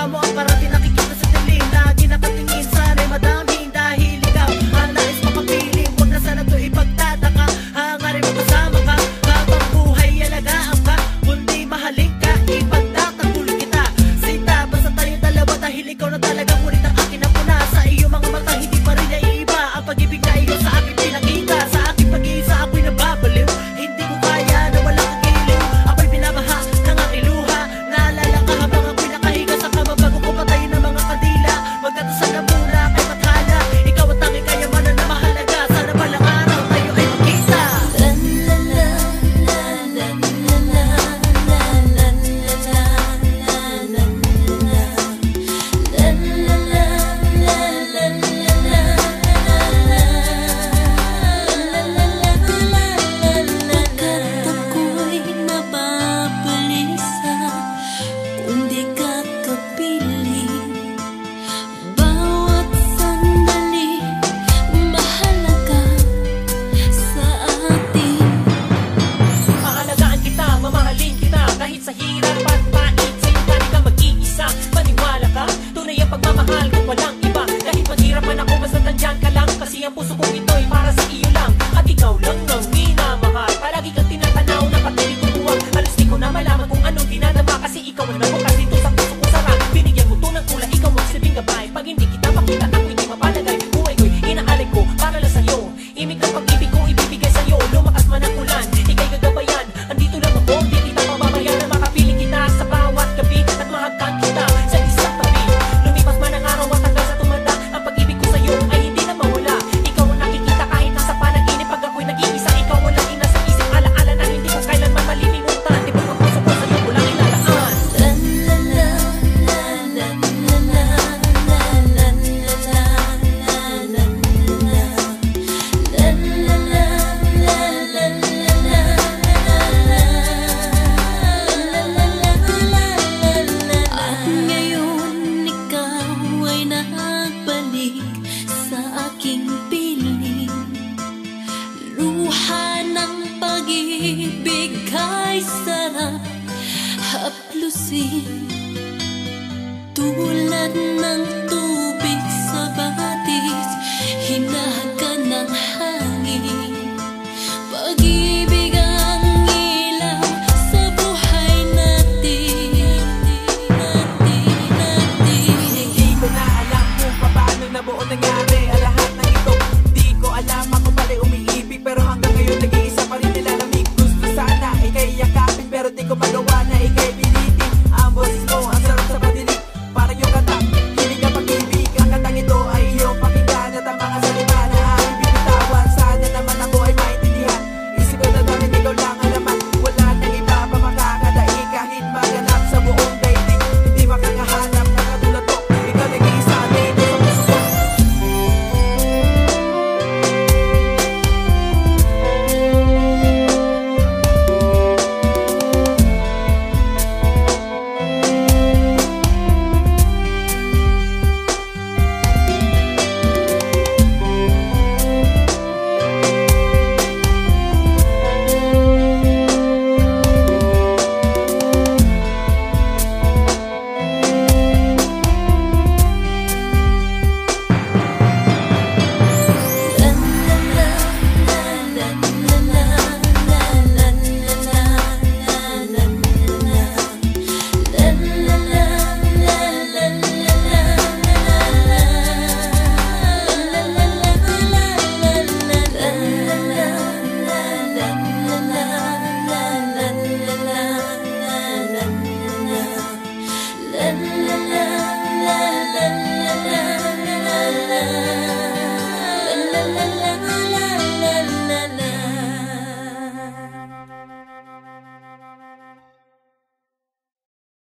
mukha mo ang parati nakikita sa dilim. Lagi nakatingin, sana'y madaming dahil ikaw ang nais makapiling. Huwag na sana to ipagtataka, hangarin mo kasama ka habang buhay alagaan ka, kundi mahalin ka, ipagtatanggol kita. Sinta, basta tayo dalawa dahil ikaw na talaga, ngunit ang akin na puna. Sa iyong mga mata hindi pa rin naiiba ang pag-ibig na iyo sa akin pinakita. Sa aking pag-iisa ako'y nababaliw, hindi ko kaya na wala kang giliw. Ako'y binabaha ng aking luha, naalala ka habang ako'y nakahiga sa kama bago ko patayin ng mga kandila. Magdadasal na muna kay Mathala, ikaw ang tanging kayamanan na mahalaga. Sana balang araw tayo ay magkita. Kahit sa hirap at pait, sa'yo ka rin ka mag-iisa. Maniwala ka, tunay ang pagmamahal ko, walang iba. Kahit maghirap man ako, basta nandyan ka lang. Kasi ang puso kong ito'y para sa iyo lang. At ikaw lang ang minamahal. Palagi kang tinatanaw na patuloy ko buwag. Halos di ko na malaman kung anong dinadama. Kasi ikaw ang nabukas dito sa puso ko sarap. Binigyan mo to ng kulay, ikaw magsabing gabay. Pag hindi kita makita, ako hindi mapalagay. Buhay ko'y inaalay ko para lang sa'yo. Imig ang pag-ibig ko ibibigay sa'yo. Lumakas man ang ulan, ika'y gagabayan. Andito lang ako, di kita pababayan. Na makapiling kita sa bawat gabi at mahagkan kita sa isang tabi. Lumipas man ang araw at hanggang sa tumanda, ang pag-ibig ko sa'yo ay hindi na mawala. Ikaw ang nakikita kahit nasa panaginip. Pag ako'y nag-iisa, ikaw ang lagi nasa isip. Alaala na hindi ko kailanman malilimutan. Di ba ang puso ko sa'yo ko lang ilalaan. At ngayon ikaw ay nagbalik sa aking piling. Luha ng pag-ibig ay sarap haplusin.